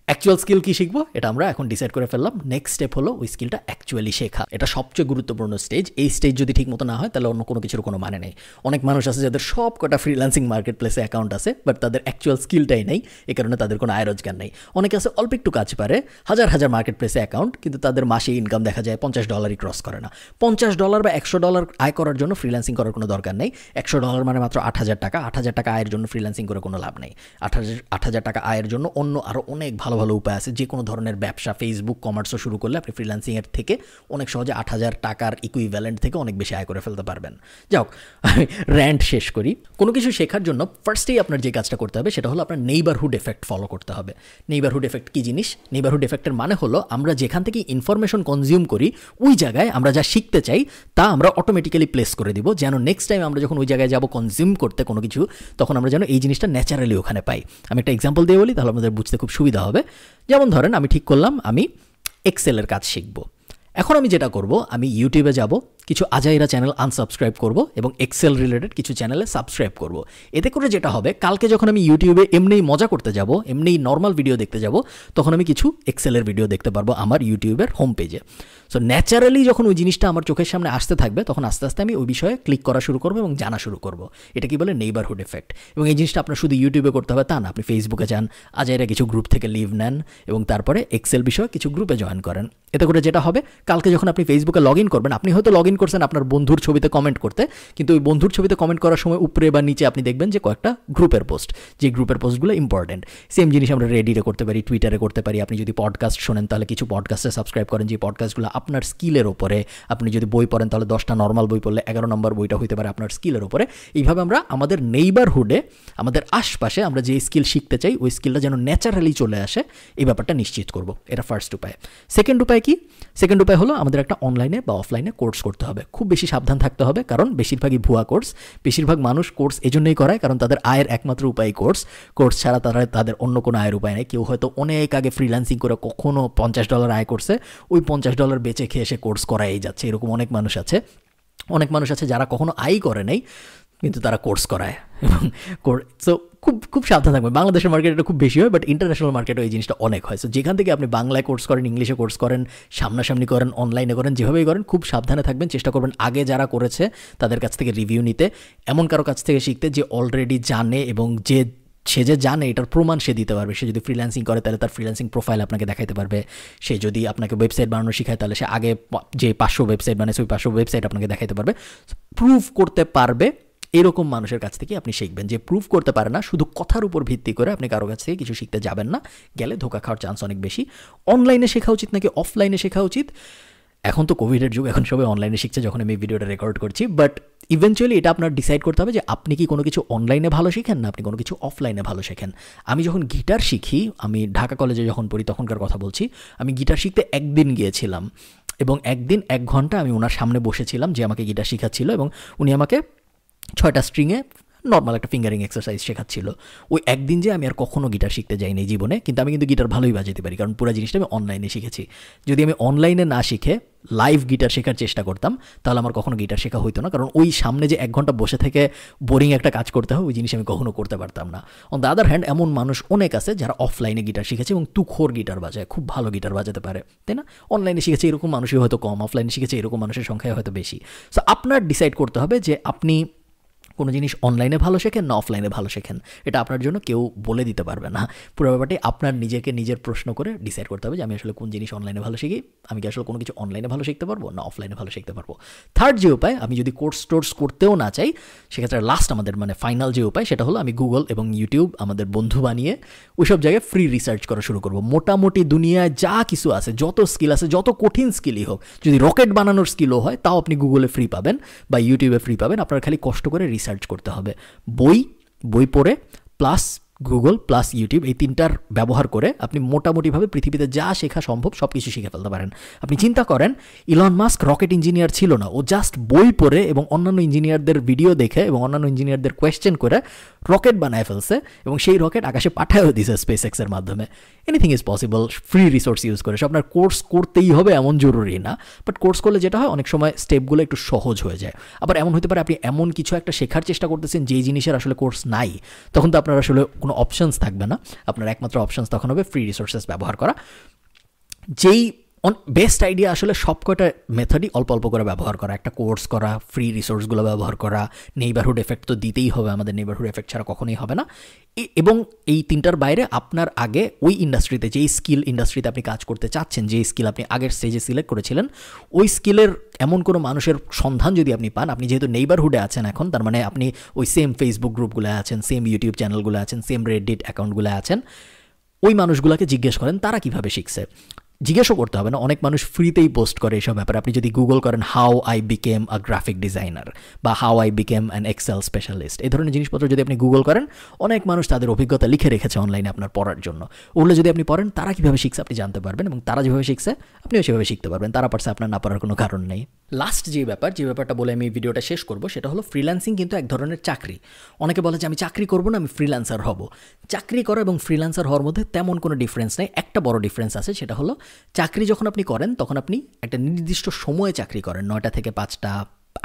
অ্যাকচুয়াল স্কিল কী শিখবো এটা আমরা এখন ডিসাইড করে ফেললাম। নেক্সট স্টেপ হলো ওই স্কিলটা অ্যাকচুয়ালি শেখা। এটা সবচেয়ে গুরুত্বপূর্ণ স্টেজ। এই স্টেজ যদি ঠিক মতো না হয় তাহলে অন্য কোনো কিছুর কোনো মানে নেই। অনেক মানুষ আছে যাদের সব কটা ফ্রিল্যান্সিং মার্কেট প্লেসে অ্যাকাউন্ট আছে, বাট তাদের অ্যাকচুয়াল স্কিলটাই নেই, এই কারণে তাদের কোনো আয় রোজগার নেই। অনেকে আছে অল্প একটু কাজ পারে, হাজার মার্কেট প্লেসে অ্যাকাউন্ট, কিন্তু তাদের মাসে ইনকাম দেখা যায় $50 ক্রস করে না। $50 বা $100 আয় করার জন্য ফ্রিল্যান্সিং করার কোনো দরকার নেই। $100 মানে মাত্র 8,000 টাকা। 8,000 টাকা আয়ের জন্য ফ্রিল্যান্সিং করে কোনো লাভ নেই। 8,000 টাকা আয়ের জন্য অন্য আরও অনেক ভালো ভালো উপায় আছে। যে কোনো ধরনের ব্যবসা, ফেসবুক কমার্সও শুরু করলে আপনি ফ্রিল্যান্সিংয়ের থেকে অনেক সহজে 8,000 টাকার ইকুইভ্যালেন্ট থেকে অনেক বেশি আয় করে ফেলতে পারবেন। যাও, আমি র্যান্ট শেষ করি। কোনো কিছু শেখার জন্য ফার্স্টেই আপনার যে কাজটা করতে হবে সেটা হলো আপনার নেইবারহুড এফেক্ট ফলো করতে হবে। নেইবারহুড এফেক্ট কী জিনিস? নেইবারহুড এফেক্টের মানে হলো আমরা যেখান থেকে ইনফরমেশন কনজিউম করি ওই জায়গায় আমরা যা শিখতে চাই তা আমরা অটোমেটিক্যালি প্লেস করে দিব, যেন নেক্সট টাইম আমরা যখন ওই জায়গায় যাব কনজিউম করতে কোনো কিছু, তখন আমরা যেন এই জিনিসটা ন্যাচারালি ওখানে পাই। আমি একটা এক্সাম্পল দিয়ে বলি, তাহলে আমাদের বুঝতে খুব সুবিধা হবে। যেমন ধরেন আমি ঠিক করলাম আমি এক্সেলের কাজ শিখব। এখন আমি যেটা করব, আমি ইউটিউবে যাব, কিছু আজাইরা চ্যানেল আনসাবস্ক্রাইব করব এবং এক্সেল রিলেটেড কিছু চ্যানেলে সাবস্ক্রাইব করব। এতে করে যেটা হবে, কালকে যখন আমি ইউটিউবে এমনিই মজা করতে যাব, এমনিই নর্মাল ভিডিও দেখতে যাব, তখন আমি কিছু এক্সেলের ভিডিও দেখতে পারবো আমার ইউটিউবের হোম পেজে। সো ন্যাচারালি যখন ওই জিনিসটা আমার চোখের সামনে আসতে থাকবে, তখন আস্তে আস্তে আমি ওই বিষয়ে ক্লিক করা শুরু করবো এবং জানা শুরু করব। এটা কি বলে নেইবারহুড এফেক্ট। এবং এই জিনিসটা আপনার শুধু ইউটিউবে করতে হবে তা না, আপনি ফেসবুকে যান, আজাইরা কিছু গ্রুপ থেকে লিভ নেন এবং তারপরে এক্সেল বিষয়ে কিছু গ্রুপে জয়েন করেন। এতে করে যেটা হবে, কালকে যখন আপনি ফেসবুকে লগ ইন করবেন, আপনি হয়তো লগ ইন করছেন আপনার বন্ধুর ছবিতে কমেন্ট করতে, কিন্তু ওই বন্ধুর ছবিতে কমেন্ট করার সময় উপরে বা নিচে আপনি দেখবেন যে কয়েকটা গ্রুপের পোস্ট, যে গ্রুপের পোস্টগুলো ইম্পর্টেন্ট। সেম জিনিস আমরা রেডিটে করতে পারি, টুইটারে করতে পারি। আপনি যদি পডকাস্ট শোনেন তাহলে কিছু পডকাস্টে সাবস্ক্রাইব করেন, যে পডকাস্টগুলো আপনার স্কিলের ওপরে। আপনি যদি বই পড়েন তাহলে 10টা নর্মাল বই পড়লে 11 নম্বর বইটা হইতে পারে আপনার স্কিলের ওপরে। এইভাবে আমরা আমাদের নেইবারহুডে, আমাদের আশপাশে আমরা যে স্কিল শিখতে চাই ওই স্কিলটা যেন ন্যাচারালি চলে আসে, এই ব্যাপারটা নিশ্চিত করব। এটা ফার্স্ট উপায়। সেকেন্ড উপায় কি? সেকেন্ড উপায় হলো আমাদের একটা অনলাইনে বা অফলাইনে কোর্স করতে হবে। খুব বেশি সাবধান থাকতে হবে, কারণ বেশিরভাগই ভুয়া কোর্স। বেশিরভাগ মানুষ কোর্স এজন্যই করায় কারণ তাদের আয়ের একমাত্র উপায় কোর্স ছাড়া তাদের অন্য কোনো আয়ের উপায় নেই। কেউ হয়তো অনেক আগে ফ্রিল্যান্সিং করে কখনো $50 আয় করছে, ওই $50 বেচে খেয়ে সে কোর্স করাই যাচ্ছে। এরকম অনেক মানুষ আছে। অনেক মানুষ আছে যারা কখনো আয় করে নাই কিন্তু তারা কোর্স করায়। এবং সো খুব খুব সাবধান থাকবে। বাংলাদেশের মার্কেটে এটা খুব বেশি হয়, বাট ইন্টারন্যাশনাল মার্কেটে এই জিনিসটা অনেক হয়। সো যেখান থেকে আপনি বাংলায় কোর্স করেন, ইংলিশে কোর্স করেন, সামনাসামনি করেন, অনলাইনে করেন, যেভাবেই করেন, খুব সাবধানে থাকবেন। চেষ্টা করবেন আগে যারা করেছে তাদের কাছ থেকে রিভিউ নিতে, এমন কারো কাছ থেকে শিখতে যে অলরেডি জানে এবং সে যে জানে এটার প্রমাণ সে দিতে পারবে। সে যদি ফ্রিল্যান্সিং করে তাহলে তার ফ্রিল্যান্সিং প্রোফাইল আপনাকে দেখাইতে পারবে। সে যদি আপনাকে ওয়েবসাইট বানানো শেখায় তাহলে সে আগে যে 500 ওয়েবসাইট বানিয়েছে ওই 500 ওয়েবসাইট আপনাকে দেখাইতে পারবে। প্রুভ করতে পারবে এরকম মানুষের কাছ থেকে আপনি শিখবেন। যে প্রুভ করতে পারে না, শুধু কথার উপর ভিত্তি করে আপনি কারো কাছ থেকে কিছু শিখতে যাবেন না, গেলে ধোকা খাওয়ার চান্স অনেক বেশি। অনলাইনে শেখা উচিত নাকি অফলাইনে শেখা উচিত? এখন তো কোভিডের যুগ, এখন সবাই অনলাইনে শিখছে যখন আমি ভিডিওটা রেকর্ড করছি, বাট ইভেনচুয়ালি এটা আপনার ডিসাইড করতে হবে যে আপনি কি কোনো কিছু অনলাইনে ভালো শেখেন না আপনি কোনো কিছু অফলাইনে ভালো শেখেন। আমি যখন গিটার শিখি, আমি ঢাকা কলেজে যখন পড়ি তখনকার কথা বলছি, আমি গিটার শিখতে একদিন গিয়েছিলাম এবং একদিন 1 ঘন্টা আমি ওনার সামনে বসেছিলাম যে আমাকে গিটার শেখাচ্ছিল, এবং উনি আমাকে 6টা স্ট্রিংয়ে নর্মাল একটা ফিঙ্গারিং এক্সারসাইজ শেখাচ্ছিল। ওই একদিন যে আমি আর কখনো গিটার শিখতে যাইনি জীবনে, কিন্তু আমি কিন্তু গিটার ভালোই বাজাতে পারি, কারণ পুরো জিনিসটা আমি অনলাইনে শিখেছি। যদি আমি অনলাইনে না শিখে লাইভ গিটার শেখার চেষ্টা করতাম তাহলে আমার কখনো গিটার শেখা হইতো না, কারণ ওই সামনে যে 1 ঘন্টা বসে থেকে বোরিং একটা কাজ করতে হয় ওই জিনিস আমি কখনো করতে পারতাম না। অন দ্য আদার হ্যান্ড এমন মানুষ অনেক আছে যারা অফলাইনে গিটার শিখেছে এবং তুখোর গিটার বাজায়, খুব ভালো গিটার বাজাতে পারে, তাই না? অনলাইনে শিখেছে এরকম মানুষই হয়তো কম, অফলাইনে শিখেছে এরকম মানুষের সংখ্যায় হয়তো বেশি। সো আপনার ডিসাইড করতে হবে যে আপনি কোনো জিনিস অনলাইনে ভালো শেখেন না অফলাইনে ভালো শেখেন। এটা আপনার জন্য কেউ বলে দিতে পারবে না। পুরো ব্যাপারটি আপনার নিজেকে নিজের প্রশ্ন করে ডিসাইড করতে হবে যে আমি আসলে কোন জিনিস অনলাইনে ভালো শিখি, আমি কি আসলে কোনো কিছু অনলাইনে ভালো শিখতে পারবো না অফলাইনে ভালো শিখতে পারবো। থার্ড যে উপায়, আমি যদি কোর্স করতেও না চাই, সেক্ষেত্রে লাস্ট আমাদের ফাইনাল যে উপায় সেটা হলো আমি গুগল এবং ইউটিউব আমাদের বন্ধু বানিয়ে ওইসব জায়গায় ফ্রি রিসার্চ করা শুরু করবো। মোটামুটি দুনিয়ায় যা কিছু আছে, যত স্কিল আছে, যত কঠিন স্কিলই হোক, যদি রকেট বানানোর স্কিলও হয় তাও আপনি গুগলে ফ্রি পাবেন বা ইউটিউবে ফ্রি পাবেন। আপনার খালি কষ্ট করে রিসার্চ করতে হবে। বই পড়ে প্লাস গুগল প্লাস ইউটিউব, এই 3টার ব্যবহার করে আপনি মোটামুটিভাবে পৃথিবীতে যা শেখা সম্ভব সব কিছু শিখে ফেলতে পারেন। আপনি চিন্তা করেন, ইলন মাস্ক রকেট ইঞ্জিনিয়ার ছিল না, ও জাস্ট বই পড়ে এবং অন্যান্য ইঞ্জিনিয়ারদের ভিডিও দেখে এবং অন্যান্য ইঞ্জিনিয়ারদের কোয়েশ্চেন করে রকেট বানায় ফেলছে এবং সেই রকেট আকাশে পাঠায়ও দিয়েছে স্পেসএক্সের মাধ্যমে। Anything is possible free resource use করে। সো আপনার কোর্স করতেই হবে এমন জরুরি না, বাট কোর্স করলে যেটা হয় অনেক সময় স্টেপগুলো একটু সহজ হয়ে যায়। আবার এমন হতে পারে আপনি এমন কিছু একটা শেখার চেষ্টা করতেছেন যেই জিনিসের আসলে কোর্স নাই, তখন তো আপনার আসলে কোনো অপশনস থাকবে না। আপনার একমাত্র অপশনস তখন হবে ফ্রি রিসোর্সেস ব্যবহার করা। যেই বেস্ট আইডিয়া আসলে সব কয়টা মেথডই অল্প অল্প করে ব্যবহার করা, একটা কোর্স করা, ফ্রি রিসোর্সগুলো ব্যবহার করা, নেইবারহুড এফেক্ট তো দিতেই হবে, আমাদের নেইবারহুড এফেক্ট ছাড়া কখনোই হবে না। এবং এই 3টার বাইরে আপনার আগে ওই ইন্ডাস্ট্রিতে, যেই স্কিল ইন্ডাস্ট্রিতে আপনি কাজ করতে চাচ্ছেন, যেই স্কিল আপনি আগের স্টেজে সিলেক্ট করেছিলেন, ওই স্কিলের এমন কোনো মানুষের সন্ধান যদি আপনি পান, আপনি যেহেতু নেইবারহুডে আছেন এখন, তার মানে আপনি ওই সেম ফেসবুক গ্রুপগুলো আছেন, সেম ইউটিউব চ্যানেলগুলো আছেন, সেম রেডিট অ্যাকাউন্টগুলো আছেন, ওই মানুষগুলোকে জিজ্ঞেস করেন তারা কীভাবে শিখছে। জিজ্ঞাসা করতে হবে না, অনেক মানুষ ফ্রিতেই পোস্ট করে এইসব ব্যাপারে। আপনি যদি গুগল করেন how I became a graphic designer বা how I became an Excel specialist, এই ধরনের জিনিসপত্র যদি আপনি গুগল করেন, অনেক মানুষ তাদের অভিজ্ঞতা লিখে রেখেছে অনলাইনে আপনার পড়ার জন্য। ওগুলো যদি আপনি পড়েন, তারা কীভাবে শিখছে আপনি জানতে পারবেন এবং তারা যেভাবে শিখছে আপনিও সেভাবে শিখতে পারবেন। তারা পারছে, আপনার না পারার কোনো কারণ নেই। লাস্ট যে ব্যাপারটা বলে আমি ভিডিওটা শেষ করব সেটা হলো ফ্রিল্যান্সিং কিন্তু এক ধরনের চাকরি। অনেকে বলে যে আমি চাকরি করব না, আমি ফ্রিল্যান্সার হব। চাকরি করা এবং ফ্রিল্যান্সার হওয়ার মধ্যে তেমন কোনো ডিফারেন্স নেই। একটা বড় ডিফারেন্স আছে, সেটা হলো চাকরি যখন আপনি করেন তখন আপনি একটা নির্দিষ্ট সময়ে চাকরি করেন, 9টা থেকে 5টা,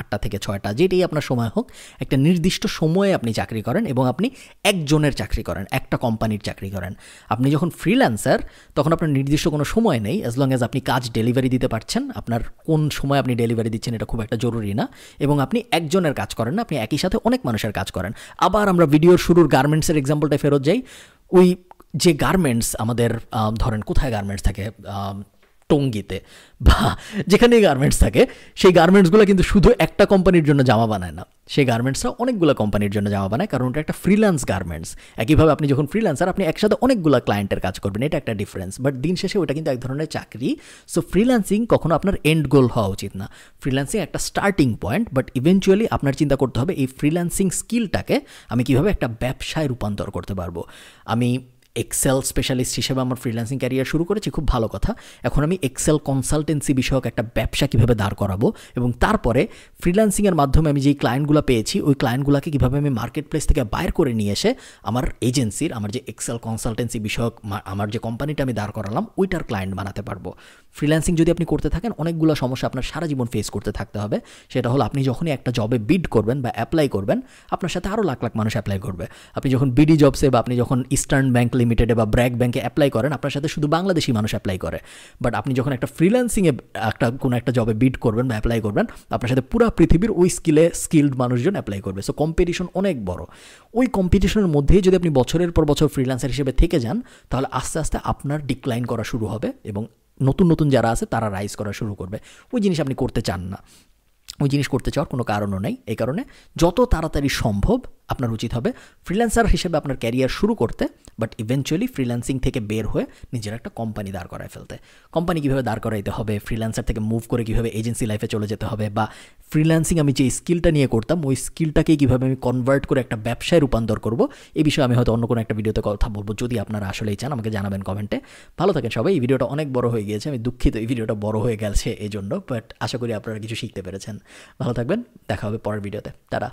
8টা থেকে 6টা, যেটাই আপনার সময় হোক, একটা নির্দিষ্ট সময়ে আপনি চাকরি করেন এবং আপনি একজনের চাকরি করেন, একটা কোম্পানির চাকরি করেন। আপনি যখন ফ্রিল্যান্সার তখন আপনার নির্দিষ্ট কোনো সময় নেই, অ্যাজ লং অ্যাজ আপনি কাজ ডেলিভারি দিতে পারছেন। আপনার কোন সময় আপনি ডেলিভারি দিচ্ছেন এটা খুব একটা জরুরি না, এবং আপনি একজনের কাজ করেন না, আপনি একই সাথে অনেক মানুষের কাজ করেন। আবার আমরা ভিডিওর শুরুর গার্মেন্টসের এক্সাম্পলটায় ফেরত যাই। ওই যে গার্মেন্টস আমাদের ধরেন কোথায় গার্মেন্টস থাকে, টঙ্গিতে বা যেখানেই গার্মেন্টস থাকে, সেই গার্মেন্টসগুলো কিন্তু শুধু একটা কোম্পানির জন্য জামা বানায় না, সেই গার্মেন্টসরা অনেকগুলো কোম্পানির জন্য জামা বানায়, কারণ ওটা একটা ফ্রিল্যান্স গার্মেন্টস। একইভাবে আপনি যখন ফ্রিল্যান্সার, আপনি একসাথে অনেকগুলো ক্লায়েন্টের কাজ করবেন, এটা একটা ডিফারেন্স, বাট দিন শেষে ওটা কিন্তু এক ধরনের চাকরি। সো ফ্রিল্যান্সিং কখনো আপনার এন্ড গোল হওয়া উচিত না। ফ্রিল্যান্সিং একটা স্টার্টিং পয়েন্ট, বাট ইভেনচুয়ালি আপনার চিন্তা করতে হবে এই ফ্রিল্যান্সিং স্কিলটাকে আমি কীভাবে একটা ব্যবসায় রূপান্তর করতে পারবো। আমি এক্সেল স্পেশালিস্ট হিসেবে আমার ফ্রিল্যান্সিং ক্যারিয়ার শুরু করেছি, খুব ভালো কথা। এখন আমি এক্সেল কনসালটেন্সি বিষয়ক একটা ব্যবসা কীভাবে দাঁড় করাবো, এবং তারপরে ফ্রিল্যান্সিংয়ের মাধ্যমে আমি যেই ক্লায়েন্টগুলো পেয়েছি ওই ক্লায়েন্টগুলোকে কীভাবে আমি মার্কেট প্লেস থেকে বাইর করে নিয়ে এসে আমার এজেন্সির, আমার যে এক্সেল কনসালটেন্সি বিষয়ক আমার যে কোম্পানিটা আমি দাঁড় করালাম ওইটার ক্লায়েন্ট বানাতে পারবো। ফ্রিল্যান্সিং যদি আপনি করতে থাকেন, অনেকগুলো সমস্যা আপনার সারা জীবন ফেস করতে থাকতে হবে। সেটা হলো আপনি যখনই একটা জবে বিড করবেন বা অ্যাপ্লাই করবেন, আপনার সাথে আরও লাখ লাখ মানুষ অ্যাপ্লাই করবে। আপনি যখন বিডি জবসে বা আপনি যখন ইস্টার্ন ব্যাংক লিমিটেডে বা ব্র্যাক ব্যাংকে অ্যাপ্লাই করেন, আপনার সাথে শুধু বাংলাদেশি মানুষ অ্যাপ্লাই করে। বাট আপনি যখন একটা ফ্রিল্যান্সিংয়ে কোনো একটা জবে বিড করবেন বা অ্যাপ্লাই করবেন, আপনার সাথে পুরো পৃথিবীর ওই স্কিলড মানুষজন অ্যাপ্লাই করবে। সো কম্পিটিশন অনেক বড়। ওই কম্পিটিশনের মধ্যেই যদি আপনি বছরের পর বছর ফ্রিল্যান্সার হিসেবে থেকে যান, তাহলে আস্তে আস্তে আপনার ডিক্লাইন করা শুরু হবে এবং নতুন নতুন যারা আছে তারা রাইজ করা শুরু করবে। ওই জিনিস আপনি করতে চান না, ওই জিনিস করতে চাওয়ার কোনো কারণও নেই। এই কারণে যত তাড়াতাড়ি সম্ভব আপনার উচিত হবে ফ্রিল্যান্সার হিসেবে আপনার ক্যারিয়ার শুরু করতে, বাট ইভেনচুয়ালি ফ্রিল্যান্সিং থেকে বের হয়ে নিজের একটা কোম্পানি দাঁড় করায় ফেলতে। কোম্পানি কীভাবে দাঁড় করাইতে হবে, ফ্রিল্যান্সার থেকে মুভ করে কীভাবে এজেন্সি লাইফে চলে যেতে হবে, বা ফ্রিল্যান্সিং আমি যে স্কিলটা নিয়ে করতাম ওই স্কিলটাকেই কীভাবে আমি কনভার্ট করে একটা ব্যবসায় রূপান্তর করব, এই বিষয়ে আমি হয়তো অন্য কোনো একটা ভিডিওতে কথা বলবো। যদি আপনারা আসলেই চান আমাকে জানাবেন কমেন্টে। ভালো থাকেন সবাই। এই ভিডিওটা অনেক বড় হয়ে গিয়েছে, আমি দুঃখিত এই ভিডিওটা বড় হয়ে গেছে এই জন্য, বাট আশা করি আপনারা কিছু শিখতে পেরেছেন। ভালো থাকবেন, দেখা হবে পরের ভিডিওতে। টাটা।